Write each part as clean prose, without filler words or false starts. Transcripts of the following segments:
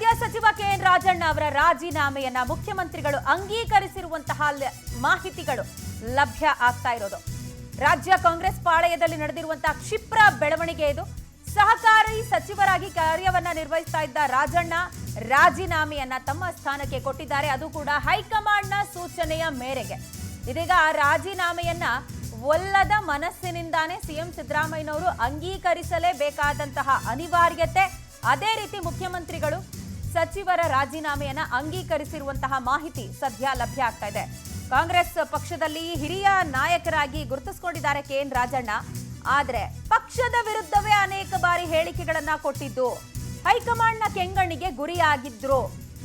ಸದ್ಯ ಸಚಿವ ಕೆಎನ್ ರಾಜಣ್ಣ ಅವರ ರಾಜೀನಾಮೆಯನ್ನ ಮುಖ್ಯಮಂತ್ರಿಗಳು ಅಂಗೀಕರಿಸಿರುವಂತಹ ಮಾಹಿತಿಗಳು ಲಭ್ಯ ಆಗ್ತಾ ಇರೋದು. ರಾಜ್ಯ ಕಾಂಗ್ರೆಸ್ ಪಾಳೆಯದಲ್ಲಿ ನಡೆದಿರುವಂತಹ ಕ್ಷಿಪ್ರ ಬೆಳವಣಿಗೆ ಇದು. ಸಹಕಾರಿ ಸಚಿವರಾಗಿ ಕಾರ್ಯವನ್ನ ನಿರ್ವಹಿಸ್ತಾ ಇದ್ದ ರಾಜಣ್ಣ ರಾಜೀನಾಮೆಯನ್ನ ತಮ್ಮ ಸ್ಥಾನಕ್ಕೆ ಕೊಟ್ಟಿದ್ದಾರೆ. ಅದು ಕೂಡ ಹೈಕಮಾಂಡ್ನ ಸೂಚನೆಯ ಮೇರೆಗೆ. ಇದೀಗ ಆ ರಾಜೀನಾಮೆಯನ್ನ ಒಲ್ಲದ ಮನಸ್ಸಿನಿಂದಾನೇ ಸಿಎಂ ಸಿದ್ದರಾಮಯ್ಯನವರು ಅಂಗೀಕರಿಸಲೇಬೇಕಾದಂತಹ ಅನಿವಾರ್ಯತೆ, ಅದೇ ರೀತಿ ಮುಖ್ಯಮಂತ್ರಿಗಳು ಸಚಿವರ ರಾಜೀನಾಮೆಯನ್ನ ಅಂಗೀಕರಿಸಿರುವಂತಹ ಮಾಹಿತಿ ಸದ್ಯ ಲಭ್ಯ ಆಗ್ತಾ ಇದೆ. ಕಾಂಗ್ರೆಸ್ ಪಕ್ಷದಲ್ಲಿ ಹಿರಿಯ ನಾಯಕರಾಗಿ ಗುರುತಿಸಿಕೊಂಡಿದ್ದಾರೆ ಕೆಎನ್ ರಾಜಣ್ಣ. ಆದ್ರೆ ಪಕ್ಷದ ವಿರುದ್ಧವೇ ಅನೇಕ ಬಾರಿ ಹೇಳಿಕೆಗಳನ್ನ ಕೊಟ್ಟಿದ್ದು, ಹೈಕಮಾಂಡ್ನ ಕೆಂಗಣ್ಣಿಗೆ ಗುರಿಯಾಗಿದ್ರು.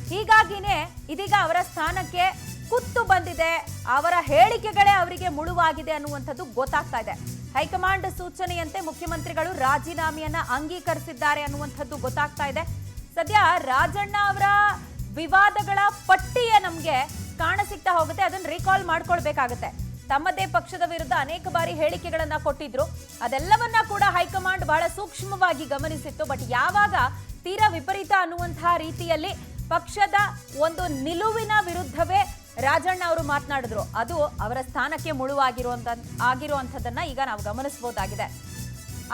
ಹೀಗಾಗಿನೇ ಇದೀಗ ಅವರ ಸ್ಥಾನಕ್ಕೆ ಕುತ್ತು ಬಂದಿದೆ. ಅವರ ಹೇಳಿಕೆಗಳೇ ಅವರಿಗೆ ಮುಳುವಾಗಿದೆ ಅನ್ನುವಂಥದ್ದು ಗೊತ್ತಾಗ್ತಾ ಇದೆ. ಹೈಕಮಾಂಡ್ ಸೂಚನೆಯಂತೆ ಮುಖ್ಯಮಂತ್ರಿಗಳು ರಾಜೀನಾಮೆಯನ್ನ ಅಂಗೀಕರಿಸಿದ್ದಾರೆ ಅನ್ನುವಂಥದ್ದು ಗೊತ್ತಾಗ್ತಾ ಇದೆ. ಸದ್ಯ ರಾಜಣ್ಣ ಅವರ ವಿವಾದಗಳ ಪಟ್ಟಿಯೇ ನಮ್ಗೆ ಕಾಣಸಿಗ್ತಾ ಹೋಗುತ್ತೆ. ಅದನ್ನ ರೀಕಾಲ್ ಮಾಡ್ಕೊಳ್ಬೇಕಾಗತ್ತೆ. ತಮ್ಮದೇ ಪಕ್ಷದ ವಿರುದ್ಧ ಅನೇಕ ಬಾರಿ ಹೇಳಿಕೆಗಳನ್ನ ಕೊಟ್ಟಿದ್ರು. ಅದೆಲ್ಲವನ್ನ ಕೂಡ ಹೈಕಮಾಂಡ್ ಬಹಳ ಸೂಕ್ಷ್ಮವಾಗಿ ಗಮನಿಸಿತ್ತು. ಬಟ್ ಯಾವಾಗ ತೀರಾ ವಿಪರೀತ ಅನ್ನುವಂತಹ ರೀತಿಯಲ್ಲಿ ಪಕ್ಷದ ಒಂದು ನಿಲುವಿನ ವಿರುದ್ಧವೇ ರಾಜಣ್ಣ ಅವರು ಮಾತನಾಡಿದ್ರು, ಅದು ಅವರ ಸ್ಥಾನಕ್ಕೆ ಆಗಿರುವಂತದ್ದನ್ನ ಈಗ ನಾವು ಗಮನಿಸಬಹುದಾಗಿದೆ.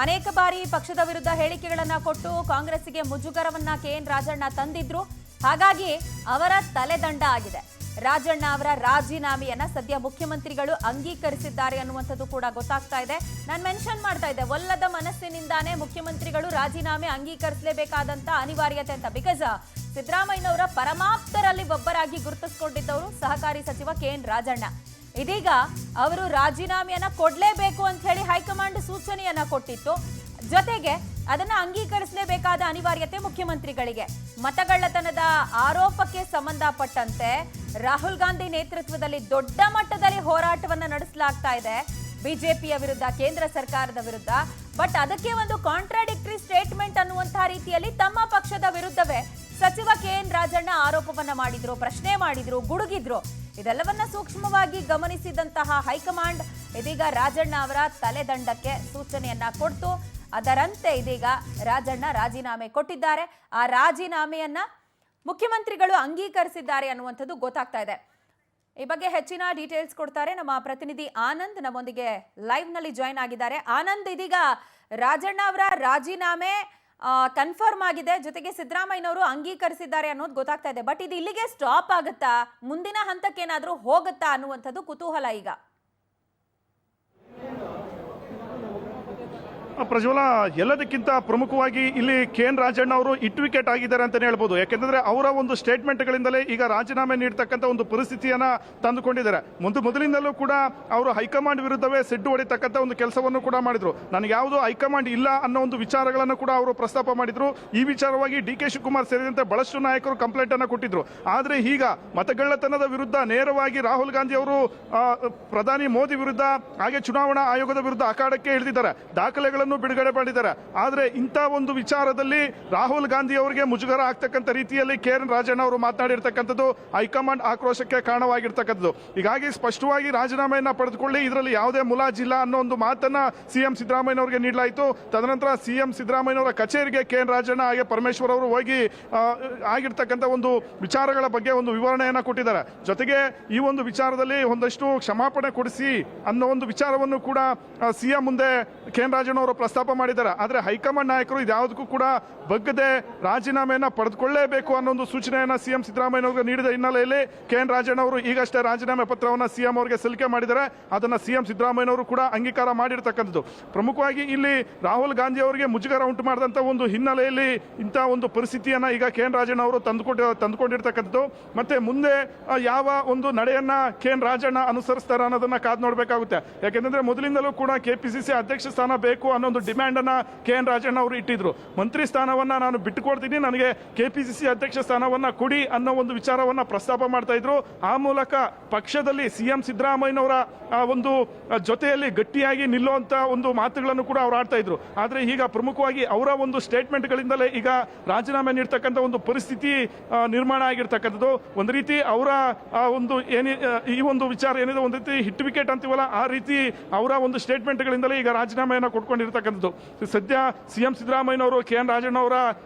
ಅನೇಕ ಬಾರಿ ಪಕ್ಷದ ವಿರುದ್ಧ ಹೇಳಿಕೆಗಳನ್ನ ಕೊಟ್ಟು ಕಾಂಗ್ರೆಸ್ಸಿಗೆ ಮುಜುಗರವನ್ನ ಕೆಎನ್ ರಾಜಣ್ಣ ತಂದಿದ್ರು. ಹಾಗಾಗಿ ಅವರ ತಲೆದಂಡ ಆಗಿದೆ. ರಾಜಣ್ಣ ಅವರ ರಾಜೀನಾಮೆಯನ್ನ ಸದ್ಯ ಮುಖ್ಯಮಂತ್ರಿಗಳು ಅಂಗೀಕರಿಸಿದ್ದಾರೆ ಅನ್ನುವಂಥದ್ದು ಕೂಡ ಗೊತ್ತಾಗ್ತಾ ಇದೆ. ನಾನು ಮೆನ್ಷನ್ ಮಾಡ್ತಾ ಇದ್ದೆ, ಒಲ್ಲದ ಮನಸ್ಸಿನಿಂದಾನೇ ಮುಖ್ಯಮಂತ್ರಿಗಳು ರಾಜೀನಾಮೆ ಅಂಗೀಕರಿಸಲೇಬೇಕಾದಂತ ಅನಿವಾರ್ಯತೆ ಅಂತ. ಬಿಕಾಸ್ ಸಿದ್ದರಾಮಯ್ಯನವರ ಪರಮಾಪ್ತರಲ್ಲಿ ಒಬ್ಬರಾಗಿ ಗುರುತಿಸಿಕೊಂಡಿದ್ದವರು ಸಹಕಾರಿ ಸಚಿವ ಕೆಎನ್ ರಾಜಣ್ಣ. ಇದೀಗ ಅವರು ರಾಜೀನಾಮೆಯನ್ನ ಕೊಡ್ಲೇಬೇಕು ಅಂತ ಹೇಳಿ ಹೈಕಮಾಂಡ್ ಸೂಚನೆಯನ್ನ ಕೊಟ್ಟಿತ್ತು. ಜೊತೆಗೆ ಅದನ್ನ ಅಂಗೀಕರಿಸಲೇಬೇಕಾದ ಅನಿವಾರ್ಯತೆ ಮುಖ್ಯಮಂತ್ರಿಗಳಿಗೆ. ಮತಗಳ್ಳತನದ ಆರೋಪಕ್ಕೆ ಸಂಬಂಧಪಟ್ಟಂತೆ ರಾಹುಲ್ ಗಾಂಧಿ ನೇತೃತ್ವದಲ್ಲಿ ದೊಡ್ಡ ಮಟ್ಟದಲ್ಲಿ ಹೋರಾಟವನ್ನ ನಡೆಸಲಾಗ್ತಾ ಇದೆ ಬಿಜೆಪಿಯ ವಿರುದ್ಧ, ಕೇಂದ್ರ ಸರ್ಕಾರದ ವಿರುದ್ಧ. ಬಟ್ ಅದಕ್ಕೆ ಒಂದು ಕಾಂಟ್ರಾಡಿಕ್ಟರಿ ಸ್ಟೇಟ್ಮೆಂಟ್ ಅನ್ನುವಂತಹ ರೀತಿಯಲ್ಲಿ ತಮ್ಮ ಪಕ್ಷದ ವಿರುದ್ಧವೇ ಸಚಿವ ಕೆಎನ್ ರಾಜಣ್ಣ ಆರೋಪವನ್ನ ಮಾಡಿದ್ರು, ಪ್ರಶ್ನೆ ಮಾಡಿದ್ರು, ಗುಡುಗಿದ್ರು. ಇದೆಲ್ಲವನ್ನ ಸೂಕ್ಷ್ಮವಾಗಿ ಗಮನಿಸಿದಂತಹ ಹೈಕಮಾಂಡ್ ಇದೀಗ ರಾಜಣ್ಣ ಅವರ ತಲೆದಂಡಕ್ಕೆ ಸೂಚನೆಯನ್ನ ಕೊಡ್ತು. ಅದರಂತೆ ಇದೀಗ ರಾಜಣ್ಣ ರಾಜೀನಾಮೆ ಕೊಟ್ಟಿದ್ದಾರೆ. ಆ ರಾಜೀನಾಮೆಯನ್ನ ಮುಖ್ಯಮಂತ್ರಿಗಳು ಅಂಗೀಕರಿಸಿದ್ದಾರೆ ಅನ್ನುವಂಥದ್ದು ಗೊತ್ತಾಗ್ತಾ ಇದೆ. ಈ ಬಗ್ಗೆ ಹೆಚ್ಚಿನ ಡೀಟೇಲ್ಸ್ ಕೊಡ್ತಾರೆ ನಮ್ಮ ಪ್ರತಿನಿಧಿ ಆನಂದ್. ನಮ್ಮೊಂದಿಗೆ ಲೈವ್ ನಲ್ಲಿ ಜಾಯ್ನ್ ಆಗಿದ್ದಾರೆ. ಆನಂದ್, ಇದೀಗ ರಾಜಣ್ಣ ಅವರ ರಾಜೀನಾಮೆ ಕನ್ಫರ್ಮ್ ಆಗಿದೆ, ಜೊತೆಗೆ ಸಿದ್ದರಾಮಯ್ಯನವರು ಅಂಗೀಕರಿಸಿದ್ದಾರೆ ಅನ್ನೋದು ಗೊತ್ತಾಗ್ತಾ ಇದೆ. ಬಟ್ ಇದು ಇಲ್ಲಿಗೆ ಸ್ಟಾಪ್ ಆಗುತ್ತಾ, ಮುಂದಿನ ಹಂತಕ್ಕೆ ಏನಾದ್ರೂ ಹೋಗುತ್ತಾ ಅನ್ನುವಂಥದ್ದು ಕುತೂಹಲ ಈಗ. ಪ್ರಜ್ವಲ, ಎಲ್ಲದಕ್ಕಿಂತ ಪ್ರಮುಖವಾಗಿ ಇಲ್ಲಿ ಕೆಎನ್ ರಾಜಣ್ಣ ಅವರು ಹಿಟ್ ವಿಕೆಟ್ ಆಗಿದ್ದಾರೆ ಅಂತಾನೆ ಹೇಳ್ಬೋದು. ಯಾಕೆಂದ್ರೆ ಅವರ ಒಂದು ಸ್ಟೇಟ್ಮೆಂಟ್ಗಳಿಂದಲೇ ಈಗ ರಾಜೀನಾಮೆ ನೀಡತಕ್ಕಂಥ ಒಂದು ಪರಿಸ್ಥಿತಿಯನ್ನ ತಂದುಕೊಂಡಿದ್ದಾರೆ. ಮೊದಲಿಂದಲೂ ಕೂಡ ಅವರು ಹೈಕಮಾಂಡ್ ವಿರುದ್ಧವೇ ಸಿಡ್ಡು ಹೊಡಿತಕ್ಕಂಥ ಒಂದು ಕೆಲಸವನ್ನು ಕೂಡ ಮಾಡಿದ್ರು. ನನಗೆ ಯಾವುದೋ ಹೈಕಮಾಂಡ್ ಇಲ್ಲ ಅನ್ನೋ ಒಂದು ವಿಚಾರಗಳನ್ನು ಕೂಡ ಅವರು ಪ್ರಸ್ತಾಪ ಮಾಡಿದ್ರು. ಈ ವಿಚಾರವಾಗಿ ಡಿ.ಕೆ. ಶಿವಕುಮಾರ್ ಸೇರಿದಂತೆ ಬಹಳಷ್ಟು ನಾಯಕರು ಕಂಪ್ಲೇಂಟ್ ಅನ್ನು ಕೊಟ್ಟಿದ್ರು. ಆದ್ರೆ ಈಗ ಮತಗಳ್ಳತನದ ವಿರುದ್ಧ ನೇರವಾಗಿ ರಾಹುಲ್ ಗಾಂಧಿ ಅವರು ಪ್ರಧಾನಿ ಮೋದಿ ವಿರುದ್ಧ, ಹಾಗೆ ಚುನಾವಣಾ ಆಯೋಗದ ವಿರುದ್ಧ ಅಖಾಡಕ್ಕೆ ಇಳಿದಿದ್ದಾರೆ. ದಾಖಲೆಗಳು ಬಿಡುಗಡೆ ಮಾಡಿದ್ದಾರೆ. ಆದ್ರೆ ಇಂಥ ಒಂದು ವಿಚಾರದಲ್ಲಿ ರಾಹುಲ್ ಗಾಂಧಿ ಅವರಿಗೆ ಮುಜುಗರ ಆಗ್ತಕ್ಕಂಥ ರೀತಿಯಲ್ಲಿ ಕೆಎನ್ ರಾಜಣ್ಣ ಅವರು ಮಾತನಾಡಿರ್ತಕ್ಕಂಥದ್ದು ಹೈಕಮಾಂಡ್ ಆಕ್ರೋಶಕ್ಕೆ ಕಾರಣವಾಗಿರ್ತಕ್ಕಂಥದ್ದು. ಹೀಗಾಗಿ ಸ್ಪಷ್ಟವಾಗಿ ರಾಜೀನಾಮೆಯನ್ನ ಪಡೆದುಕೊಳ್ಳಿ, ಇದರಲ್ಲಿ ಯಾವುದೇ ಮುಲಾಜಿಲ್ಲ ಅನ್ನೋ ಒಂದು ಮಾತನ್ನ ಸಿಎಂ ಸಿದ್ದರಾಮಯ್ಯನವರಿಗೆ ನೀಡಲಾಯಿತು. ತದನಂತರ ಸಿಎಂ ಸಿದ್ದರಾಮಯ್ಯನವರ ಕಚೇರಿಗೆ ಕೆಎನ್ ರಾಜಣ್ಣ ಹಾಗೆ ಪರಮೇಶ್ವರ್ ಅವರು ಹೋಗಿ ಆಗಿರ್ತಕ್ಕಂಥ ಒಂದು ವಿಚಾರಗಳ ಬಗ್ಗೆ ಒಂದು ವಿವರಣೆಯನ್ನ ಕೊಟ್ಟಿದ್ದಾರೆ. ಜೊತೆಗೆ ಈ ಒಂದು ವಿಚಾರದಲ್ಲಿ ಒಂದಷ್ಟು ಕ್ಷಮಾಪಣೆ ಕೊಡಿಸಿ ಅನ್ನೋ ಒಂದು ವಿಚಾರವನ್ನು ಕೂಡ ಸಿಎಂ ಮುಂದೆ ಕೆಎನ್ ರಾಜಣ್ಣ ಅವರು ಪ್ರಸ್ತಾಪ ಮಾಡಿದ್ದಾರೆ. ಆದ್ರೆ ಹೈಕಮಾಂಡ್ ನಾಯಕರು ಇದ್ಯಾವುದಕ್ಕೂ ಕೂಡ ಬಗ್ಗದೆ ರಾಜೀನಾಮೆಯನ್ನ ಪಡೆದುಕೊಳ್ಳಲೇಬೇಕು ಅನ್ನೋ ಒಂದು ಸೂಚನೆಯನ್ನ ಸಿಎಂ ಸಿದ್ದರಾಮಯ್ಯ ನೀಡಿದ ಹಿನ್ನೆಲೆಯಲ್ಲಿ ಕೆಎನ್ ರಾಜಣ್ಣ ಅವರು ಈಗಷ್ಟೇ ರಾಜೀನಾಮೆ ಪತ್ರವನ್ನು ಸಿಎಂ ಅವರಿಗೆ ಸಲ್ಲಿಕೆ ಮಾಡಿದ್ದಾರೆ. ಅದನ್ನ ಸಿಎಂ ಸಿದ್ದರಾಮಯ್ಯನವರು ಕೂಡ ಅಂಗೀಕಾರ ಮಾಡಿರ್ತಕ್ಕಂಥದ್ದು. ಪ್ರಮುಖವಾಗಿ ಇಲ್ಲಿ ರಾಹುಲ್ ಗಾಂಧಿ ಅವರಿಗೆ ಮುಜುಗರ ಉಂಟು ಮಾಡಿದಂತ ಒಂದು ಹಿನ್ನೆಲೆಯಲ್ಲಿ ಇಂತಹ ಒಂದು ಪರಿಸ್ಥಿತಿಯನ್ನ ಈಗ ಕೆಎನ್ ರಾಜಣ್ಣ ಅವರು ತಂದುಕೊಂಡಿರ್ತಕ್ಕಂಥದ್ದು. ಮತ್ತೆ ಮುಂದೆ ಯಾವ ಒಂದು ನಡೆಯನ್ನ ಕೆಎನ್ ರಾಜಣ್ಣ ಅನುಸರಿಸ್ತಾರೆ ಅನ್ನೋದನ್ನ ಕಾದು ನೋಡಬೇಕಾಗುತ್ತೆ. ಯಾಕೆಂದ್ರೆ ಮೊದಲಿಂದಲೂ ಕೂಡ ಕೆಪಿಸಿಸಿ ಅಧ್ಯಕ್ಷ ಸ್ಥಾನ ಬೇಕು ಅನ್ನೋ ಒಂದು ಡಿಮ್ಯಾಂಡ್ ಅನ್ನ ಕೆಎನ್ ರಾಜಣ್ಣ ಅವರು ಇಟ್ಟಿದ್ರು. ಮಂತ್ರಿ ಸ್ಥಾನವನ್ನ ನಾನು ಬಿಟ್ಟುಕೊಡ್ತೀನಿ, ನನಗೆ ಕೆಪಿಸಿಸಿ ಅಧ್ಯಕ್ಷ ಸ್ಥಾನವನ್ನ ಕೊಡಿ ಅನ್ನೋ ಒಂದು ವಿಚಾರವನ್ನ ಪ್ರಸ್ತಾಪ ಮಾಡ್ತಾ ಇದ್ರು. ಆ ಮೂಲಕ ಪಕ್ಷದಲ್ಲಿ ಸಿಎಂ ಸಿದ್ದರಾಮಯ್ಯನವರ ಒಂದು ಜೊತೆಯಲ್ಲಿ ಗಟ್ಟಿಯಾಗಿ ನಿಲ್ಲುವಂತ ಒಂದು ಮಾತುಗಳನ್ನು ಕೂಡ ಅವರು ಆಡ್ತಾ ಇದ್ರು. ಆದ್ರೆ ಈಗ ಪ್ರಮುಖವಾಗಿ ಅವರ ಒಂದು ಸ್ಟೇಟ್ಮೆಂಟ್ ಗಳಿಂದಲೇ ಈಗ ರಾಜೀನಾಮೆ ನೀಡತಕ್ಕಂಥ ಒಂದು ಪರಿಸ್ಥಿತಿ ನಿರ್ಮಾಣ ಆಗಿರ್ತಕ್ಕಂಥದ್ದು. ಒಂದು ರೀತಿ ಅವರ ಒಂದು ಈ ಒಂದು ವಿಚಾರ ಏನಿದೆ, ಒಂದು ರೀತಿ ಹಿಟ್ ವಿಕೆಟ್ ಅಂತೀವಲ್ಲ, ಆ ರೀತಿ ಅವರ ಒಂದು ಸ್ಟೇಟ್ಮೆಂಟ್ ಗಳಿಂದಲೇ ಈಗ ರಾಜೀನಾಮೆಯನ್ನು ಕೊಟ್ಕೊಂಡಿರ್ತಕ್ಕಂಥ ಇರ್ತಕ್ಕಂಥದ್ದು. ಸದ್ಯ ಸಿಎಂ ಸಿದ್ದರಾಮಯ್ಯನವರು KN ರಾಜಣ್ಣ ಅವರ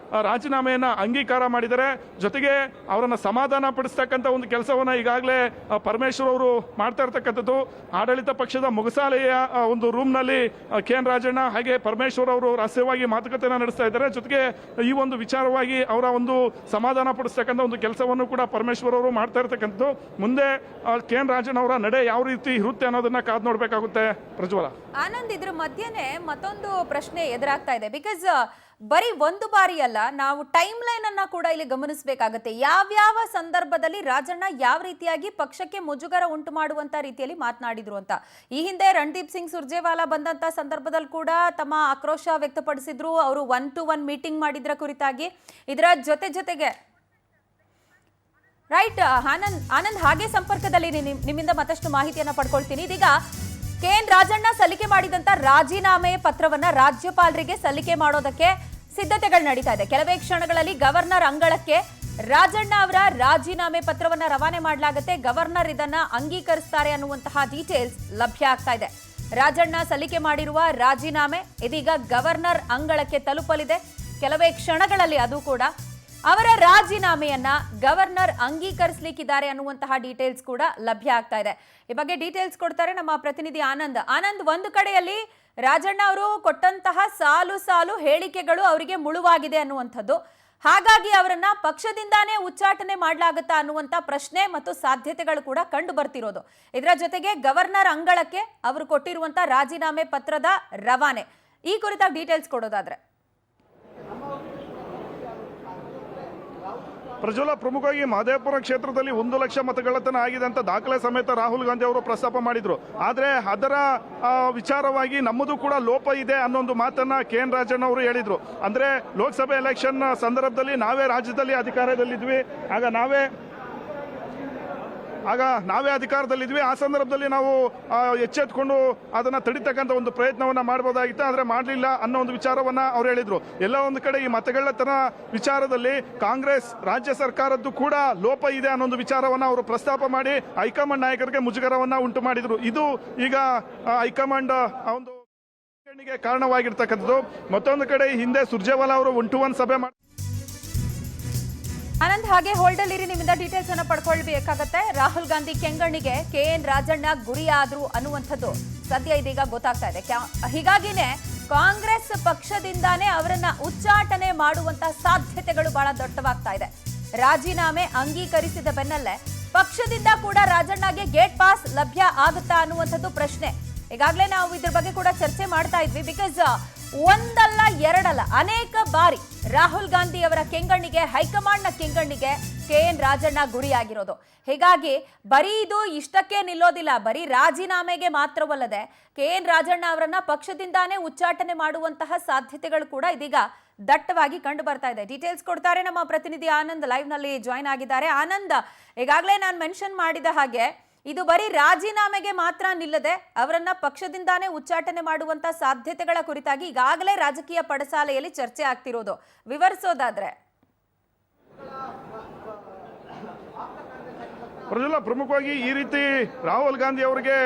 ರಾಜೀನಾಮೆಯನ್ನ ಅಂಗೀಕಾರ ಮಾಡಿದ್ದಾರೆ. ಜೊತೆಗೆ ಅವರನ್ನ ಸಮಾಧಾನ ಪಡಿಸ್ತಕ್ಕಂಥ ಒಂದು ಕೆಲಸವನ್ನ ಈಗಾಗಲೇ ಪರಮೇಶ್ವರ್ ಅವರು ಮಾಡ್ತಾ ಇರ್ತಕ್ಕಂಥದ್ದು. ಆಡಳಿತ ಪಕ್ಷದ ಮುಗಸಾಲೆಯ ಒಂದು ರೂಮ್ನಲ್ಲಿ KN ರಾಜಣ್ಣ ಹಾಗೆ ಪರಮೇಶ್ವರ್ ಅವರು ರಹಸ್ಯವಾಗಿ ಮಾತುಕತೆಯನ್ನು ನಡೆಸ್ತಾ ಇದ್ದಾರೆ. ಜೊತೆಗೆ ಈ ಒಂದು ವಿಚಾರವಾಗಿ ಅವರ ಒಂದು ಸಮಾಧಾನ ಪಡಿಸ್ತಕ್ಕಂಥ ಒಂದು ಕೆಲಸವನ್ನು ಕೂಡ ಪರಮೇಶ್ವರ್ ಅವರು ಮಾಡ್ತಾ ಇರ್ತಕ್ಕಂಥದ್ದು. ಮುಂದೆ KN ರಾಜಣ್ಣ ಅವರ ನಡೆ ಯಾವ ರೀತಿ ಇರುತ್ತೆ ಅನ್ನೋದನ್ನ ಕಾದು ನೋಡ್ಬೇಕಾಗುತ್ತೆ. ಪ್ರಜ್ವಲ, ಆನಂದ್, ಇದ್ರ ಮಧ್ಯೆನೆ ಮತ್ತೊಂದು ಪ್ರಶ್ನೆ ಎದುರಾಗ್ತಾ ಇದೆ. ಬಿಕಾಸ್ ಬರೀ ಒಂದು ಬಾರಿ ಅಲ್ಲ, ನಾವು ಟೈಮ್ ಲೈನ್ ಅನ್ನ ಕೂಡ ಇಲ್ಲಿ ಗಮನಿಸಬೇಕಾಗತ್ತೆ. ಯಾವ್ಯಾವ ಸಂದರ್ಭದಲ್ಲಿ ರಾಜಣ್ಣ ಯಾವ ರೀತಿಯಾಗಿ ಪಕ್ಷಕ್ಕೆ ಮುಜುಗರ ಉಂಟು ಮಾಡುವಂತ ರೀತಿಯಲ್ಲಿ ಮಾತನಾಡಿದ್ರು ಅಂತ. ಈ ಹಿಂದೆ ರಣದೀಪ್ ಸಿಂಗ್ ಸುರ್ಜೇವಾಲಾ ಬಂದಂತ ಸಂದರ್ಭದಲ್ಲಿ ಕೂಡ ತಮ್ಮ ಆಕ್ರೋಶ ವ್ಯಕ್ತಪಡಿಸಿದ್ರು. ಅವರು 1-to-1 ಮೀಟಿಂಗ್ ಮಾಡಿದ್ರ ಕುರಿತಾಗಿ. ಇದರ ಜೊತೆಗೆ ರೈಟ್ ಆನಂದ್ ಹಾಗೆ ಸಂಪರ್ಕದಲ್ಲಿ ನಿಮ್ಮಿಂದ ಮತ್ತಷ್ಟು ಮಾಹಿತಿಯನ್ನ ಪಡ್ಕೊಳ್ತೀನಿ. ಇದೀಗ KN ರಾಜಣ್ಣ ಸಲ್ಲಿಕೆ ಮಾಡಿದಂತ ರಾಜೀನಾಮೆ ಪತ್ರವನ್ನ ರಾಜ್ಯಪಾಲರಿಗೆ ಸಲ್ಲಿಕೆ ಮಾಡೋದಕ್ಕೆ ಸಿದ್ಧತೆಗಳು ನಡೀತಾ ಇದೆ. ಕೆಲವೇ ಕ್ಷಣಗಳಲ್ಲಿ ಗವರ್ನರ್ ಅಂಗಳಕ್ಕೆ ರಾಜಣ್ಣ ಅವರ ರಾಜೀನಾಮೆ ಪತ್ರವನ್ನ ರವಾನೆ ಮಾಡಲಾಗುತ್ತೆ. ಗವರ್ನರ್ ಇದನ್ನ ಅಂಗೀಕರಿಸ್ತಾರೆ ಅನ್ನುವಂತಹ ಡೀಟೇಲ್ಸ್ ಲಭ್ಯ ಆಗ್ತಾ ಇದೆ. ರಾಜಣ್ಣ ಸಲ್ಲಿಕೆ ಮಾಡಿರುವ ರಾಜೀನಾಮೆ ಇದೀಗ ಗವರ್ನರ್ ಅಂಗಳಕ್ಕೆ ತಲುಪಲಿದೆ. ಕೆಲವೇ ಕ್ಷಣಗಳಲ್ಲಿ ಅದು ಕೂಡ ಅವರ ರಾಜೀನಾಮೆಯನ್ನ ಗವರ್ನರ್ ಅಂಗೀಕರಿಸಲಿಕ್ಕಿದ್ದಾರೆ ಅನ್ನುವಂತಹ ಡೀಟೇಲ್ಸ್ ಕೂಡ ಲಭ್ಯ ಆಗ್ತಾ ಇದೆ. ಈ ಬಗ್ಗೆ ಡೀಟೇಲ್ಸ್ ಕೊಡ್ತಾರೆ ನಮ್ಮ ಪ್ರತಿನಿಧಿ ಆನಂದ್. ಒಂದು ಕಡೆಯಲ್ಲಿ ರಾಜಣ್ಣ ಅವರು ಕೊಟ್ಟಂತಹ ಸಾಲು ಹೇಳಿಕೆಗಳು ಅವರಿಗೆ ಮುಳುವಾಗಿದೆ ಅನ್ನುವಂಥದ್ದು. ಹಾಗಾಗಿ ಅವರನ್ನ ಪಕ್ಷದಿಂದಾನೇ ಉಚ್ಚಾಟನೆ ಮಾಡಲಾಗುತ್ತಾ ಅನ್ನುವಂಥ ಪ್ರಶ್ನೆ ಮತ್ತು ಸಾಧ್ಯತೆಗಳು ಕೂಡ ಕಂಡು ಬರ್ತಿರೋದು. ಇದರ ಜೊತೆಗೆ ಗವರ್ನರ್ ಅಂಗಳಕ್ಕೆ ಅವರು ಕೊಟ್ಟಿರುವಂತ ರಾಜೀನಾಮೆ ಪತ್ರದ ರವಾನೆ, ಈ ಕುರಿತಾಗಿ ಡೀಟೇಲ್ಸ್ ಕೊಡೋದಾದ್ರೆ ಪ್ರಜ್ವಲ, ಪ್ರಮುಖವಾಗಿ ಮಹದೇವಪುರ ಕ್ಷೇತ್ರದಲ್ಲಿ 1 ಲಕ್ಷ ಮತಗಳ ತನಕ ಆಗಿದೆ ಅಂತ ದಾಖಲೆ ಸಮೇತ ರಾಹುಲ್ ಗಾಂಧಿ ಅವರು ಪ್ರಸ್ತಾಪ ಮಾಡಿದ್ರು. ಆದ್ರೆ ಅದರ ವಿಚಾರವಾಗಿ ನಮ್ಮದು ಕೂಡ ಲೋಪ ಇದೆ ಅನ್ನೊಂದು ಮಾತನ್ನ KN ರಾಜಣ್ಣ ಅವರು ಹೇಳಿದ್ರು. ಅಂದ್ರೆ ಲೋಕಸಭೆ ಎಲೆಕ್ಷನ್ ಸಂದರ್ಭದಲ್ಲಿ ನಾವೇ ರಾಜ್ಯದಲ್ಲಿ ಅಧಿಕಾರದಲ್ಲಿದ್ವಿ, ಆಗ ನಾವೇ ಅಧಿಕಾರದಲ್ಲಿದ್ವಿ. ಆ ಸಂದರ್ಭದಲ್ಲಿ ನಾವು ಎಚ್ಚೆತ್ಕೊಂಡು ಅದನ್ನ ತಡಿತಕ್ಕಂಥ ಒಂದು ಪ್ರಯತ್ನವನ್ನ ಮಾಡಬಹುದಾಗಿತ್ತು, ಆದ್ರೆ ಮಾಡಲಿಲ್ಲ ಅನ್ನೋ ಒಂದು ವಿಚಾರವನ್ನ ಅವ್ರು ಹೇಳಿದ್ರು. ಎಲ್ಲ ಒಂದು ಕಡೆ ಈ ಮತಗಳ್ಳತನ ವಿಚಾರದಲ್ಲಿ ಕಾಂಗ್ರೆಸ್ ರಾಜ್ಯ ಸರ್ಕಾರದ್ದು ಕೂಡ ಲೋಪ ಇದೆ ಅನ್ನೋ ಒಂದು ವಿಚಾರವನ್ನ ಅವರು ಪ್ರಸ್ತಾಪ ಮಾಡಿ ಹೈಕಮಾಂಡ್ ನಾಯಕರಿಗೆ ಮುಜುಗರವನ್ನ ಉಂಟು ಮಾಡಿದ್ರು. ಇದು ಈಗ ಹೈಕಮಾಂಡ್ ಒಂದು ಕಾರಣವಾಗಿರ್ತಕ್ಕಂಥದ್ದು. ಮತ್ತೊಂದು ಕಡೆ ಹಿಂದೆ ಸುರ್ಜೇವಾಲಾ ಅವರು 1-to-1 ಸಭೆ ಮಾಡಿ ಆನಂದ್ ಹಾಗೆ ಹೋಲ್ಡಲ್ ಇರಿ, ನಿಮ್ಮಿಂದ ಡೀಟೇಲ್ಸ್ ಅನ್ನ ಪಡ್ಕೊಳ್ಬೇಕಾಗತ್ತೆ. ರಾಹುಲ್ ಗಾಂಧಿ ಕೆಂಗಣ್ಣಿಗೆ KN ರಾಜಣ್ಣ ಗುರಿಯಾದ್ರು ಅನ್ನುವಂಥದ್ದು ಸದ್ಯ ಇದೀಗ ಗೊತ್ತಾಗ್ತಾ ಇದೆ. ಹೀಗಾಗಿನೇ ಕಾಂಗ್ರೆಸ್ ಪಕ್ಷದಿಂದಾನೇ ಅವರನ್ನ ಉಚ್ಚಾಟನೆ ಮಾಡುವಂತಹ ಸಾಧ್ಯತೆಗಳು ಬಹಳ ದೊಡ್ಡವಾಗ್ತಾ ಇದೆ. ರಾಜೀನಾಮೆ ಅಂಗೀಕರಿಸಿದ ಬೆನ್ನಲ್ಲೇ ಪಕ್ಷದಿಂದ ಕೂಡ ರಾಜಣ್ಣಗೆ ಗೇಟ್ ಪಾಸ್ ಲಭ್ಯ ಆಗುತ್ತಾ ಅನ್ನುವಂಥದ್ದು ಪ್ರಶ್ನೆ. ಈಗಾಗಲೇ ನಾವು ಇದ್ರ ಬಗ್ಗೆ ಕೂಡ ಚರ್ಚೆ ಮಾಡ್ತಾ ಇದ್ವಿ. ಬಿಕಾಸ್ ಒಂದಲ್ಲ ಎರಡಲ್ಲ ಅನೇಕ ಬಾರಿ ರಾಹುಲ್ ಗಾಂಧಿ ಅವರ ಕೆಂಗಣ್ಣಿಗೆ, ಹೈಕಮಾಂಡ್ನ ಕೆಂಗಣ್ಣಿಗೆ KN ರಾಜಣ್ಣ ಗುರಿಯಾಗಿರೋದು. ಹೀಗಾಗಿ ಬರೀ ಇದು ಇಷ್ಟಕ್ಕೆ ನಿಲ್ಲೋದಿಲ್ಲ. ಬರೀ ರಾಜೀನಾಮೆಗೆ ಮಾತ್ರವಲ್ಲದೆ KN ರಾಜಣ್ಣ ಅವರನ್ನ ಪಕ್ಷದಿಂದಾನೇ ಉಚ್ಚಾಟನೆ ಮಾಡುವಂತಹ ಸಾಧ್ಯತೆಗಳು ಕೂಡ ಇದೀಗ ದಟ್ಟವಾಗಿ ಕಂಡು ಬರ್ತಾ ಇದೆ. ಡೀಟೇಲ್ಸ್ ಕೊಡ್ತಾರೆ ನಮ್ಮ ಪ್ರತಿನಿಧಿ ಆನಂದ್, ಲೈವ್ ನಲ್ಲಿ ಜಾಯ್ನ್ ಆಗಿದ್ದಾರೆ. ಆನಂದ್, ಈಗಾಗಲೇ ನಾನು ಮೆನ್ಷನ್ ಮಾಡಿದ ಹಾಗೆ ಇದು ಬರೀ ರಾಜೀನಾಮೆಗೆ ಮಾತ್ರ ನಿಲ್ಲದೆ ಅವರನ್ನ ಪಕ್ಷದಿಂದಾನೇ ಉಚ್ಚಾಟನೆ ಮಾಡುವಂತ ಸಾಧ್ಯತೆಗಳ ಕುರಿತಾಗಿ ಈಗಾಗಲೇ ರಾಜಕೀಯ ಪಡಸಾಲೆಯಲ್ಲಿ ಚರ್ಚೆ ಆಗ್ತಿರೋದು. ವಿವರಿಸೋದಾದ್ರೆ ಪ್ರಜ್ವಲ, ಪ್ರಮುಖವಾಗಿ ಈ ರೀತಿ ರಾಹುಲ್ ಗಾಂಧಿ ಅವರಿಗೆ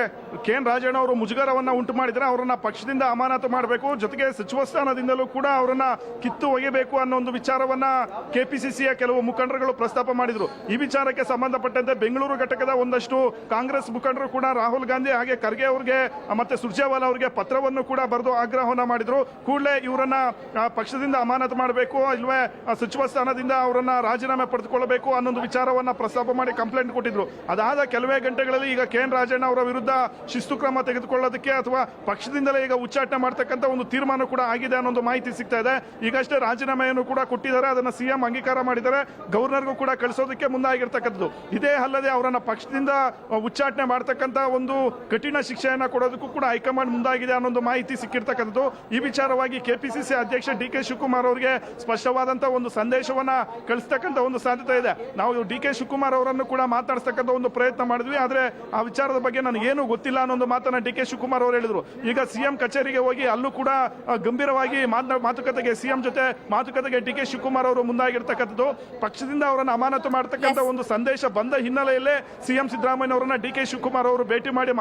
KN ರಾಜಣ್ಣ ಅವರು ಮುಜುಗರವನ್ನ ಉಂಟು ಮಾಡಿದ್ರೆ ಅವರನ್ನ ಪಕ್ಷದಿಂದ ಅಮಾನತು ಮಾಡಬೇಕು, ಜೊತೆಗೆ ಸಚಿವ ಸ್ಥಾನದಿಂದಲೂ ಕೂಡ ಅವರನ್ನ ಕಿತ್ತು ಒಗೆಯಬೇಕು ಅನ್ನೋ ಒಂದು ವಿಚಾರವನ್ನ KPCCಯ ಕೆಲವು ಮುಖಂಡರುಗಳು ಪ್ರಸ್ತಾಪ ಮಾಡಿದ್ರು. ಈ ವಿಚಾರಕ್ಕೆ ಸಂಬಂಧಪಟ್ಟಂತೆ ಬೆಂಗಳೂರು ಘಟಕದ ಒಂದಷ್ಟು ಕಾಂಗ್ರೆಸ್ ಮುಖಂಡರು ಕೂಡ ರಾಹುಲ್ ಗಾಂಧಿ ಹಾಗೆ ಖರ್ಗೆ ಅವರಿಗೆ ಮತ್ತೆ ಸುರ್ಜೇವಾಲಾ ಅವರಿಗೆ ಪತ್ರವನ್ನು ಕೂಡ ಬರೆದು ಆಗ್ರಹವನ್ನ ಮಾಡಿದ್ರು. ಕೂಡಲೇ ಇವರನ್ನ ಪಕ್ಷದಿಂದ ಅಮಾನತು ಮಾಡಬೇಕು, ಇಲ್ವೇ ಸಚಿವ ಸ್ಥಾನದಿಂದ ಅವರನ್ನ ರಾಜೀನಾಮೆ ಪಡೆದುಕೊಳ್ಳಬೇಕು ಅನ್ನೊಂದು ವಿಚಾರವನ್ನ ಪ್ರಸ್ತಾಪ ಮಾಡಿ ಕಂಪ್ಲೇಂಟ್ ಕೊಟ್ಟಿದ್ರು. ಅದಾದ ಕೆಲವೇ ಗಂಟೆಗಳಲ್ಲಿ ಈಗ KN ರಾಜಣ್ಣ ಅವರ ವಿರುದ್ಧ ಶಿಸ್ತು ಕ್ರಮ ತೆಗೆದುಕೊಳ್ಳೋದಕ್ಕೆ ಅಥವಾ ಪಕ್ಷದಿಂದಲೇ ಈಗ ಉಚ್ಚಾಟನೆ ಮಾಡತಕ್ಕಂಥ ಒಂದು ತೀರ್ಮಾನ ಕೂಡ ಆಗಿದೆ ಅನ್ನೋ ಮಾಹಿತಿ ಸಿಗ್ತಾ ಇದೆ. ಈಗಷ್ಟೇ ರಾಜೀನಾಮೆಯನ್ನು ಕೂಡ ಕೊಟ್ಟಿದ್ದಾರೆ, ಅದನ್ನ CM ಅಂಗೀಕಾರ ಮಾಡಿದ್ದಾರೆ, ಗವರ್ನರ್ಗೂ ಕೂಡ ಕಳಿಸೋದಕ್ಕೆ ಮುಂದಾಗಿರ್ತಕ್ಕಂಥದ್ದು. ಇದೇ ಅಲ್ಲದೆ ಅವರನ್ನ ಪಕ್ಷದಿಂದ ಉಚ್ಚಾಟನೆ ಮಾಡತಕ್ಕಂಥ ಒಂದು ಕಠಿಣ ಶಿಕ್ಷೆಯನ್ನ ಕೊಡೋದಕ್ಕೂ ಕೂಡ ಹೈಕಮಾಂಡ್ ಮುಂದಾಗಿದೆ ಅನ್ನೋ ಮಾಹಿತಿ ಸಿಕ್ಕಿರ್ತಕ್ಕಂಥದ್ದು. ಈ ವಿಚಾರವಾಗಿ KPCC ಅಧ್ಯಕ್ಷ DK ಶಿವಕುಮಾರ್ ಅವರಿಗೆ ಸ್ಪಷ್ಟವಾದಂತಹ ಒಂದು ಸಂದೇಶವನ್ನ ಕಳಿಸ್ತಕ್ಕಂಥ ಒಂದು ಸಾಧ್ಯತೆ ಇದೆ. ನಾವು DK ಶಿವಕುಮಾರ್ ಅವರನ್ನು ಕೂಡ ಮಾತಾಡಿಸ್ತಕ್ಕಂಥ ಒಂದು ಪ್ರಯತ್ನ ಮಾಡಿದ್ವಿ, ಆದ್ರೆ ಆ ವಿಚಾರದ ಬಗ್ಗೆ ನನಗೇನು ಗೊತ್ತಿಲ್ಲ ಅನ್ನೋ ಮಾತನ್ನ DK ಶಿವಕುಮಾರ್ ಅವರು ಹೇಳಿದ್ರು. ಈಗ CM ಕಚೇರಿಗೆ ಹೋಗಿ ಅಲ್ಲೂ ಕೂಡ ಗಂಭೀರವಾಗಿ ಮಾತುಕತೆಗೆ CM ಜೊತೆ ಮಾತುಕತೆಗೆ DK ಶಿವಕುಮಾರ್ ಅವರು ಮುಂದಾಗಿರ್ತಕ್ಕಂಥದ್ದು. ಪಕ್ಷದಿಂದ ಅವರನ್ನು ಅಮಾನತು ಮಾಡತಕ್ಕಂಥ ಒಂದು ಸಂದೇಶ ಬಂದ ಹಿನ್ನೆಲೆಯಲ್ಲೇ CM ಸಿದ್ದರಾಮಯ್ಯ ಅವರನ್ನ DK ಶಿವಕುಮಾರ್ ಅವರು ಭೇಟಿ ಮಾಡಿ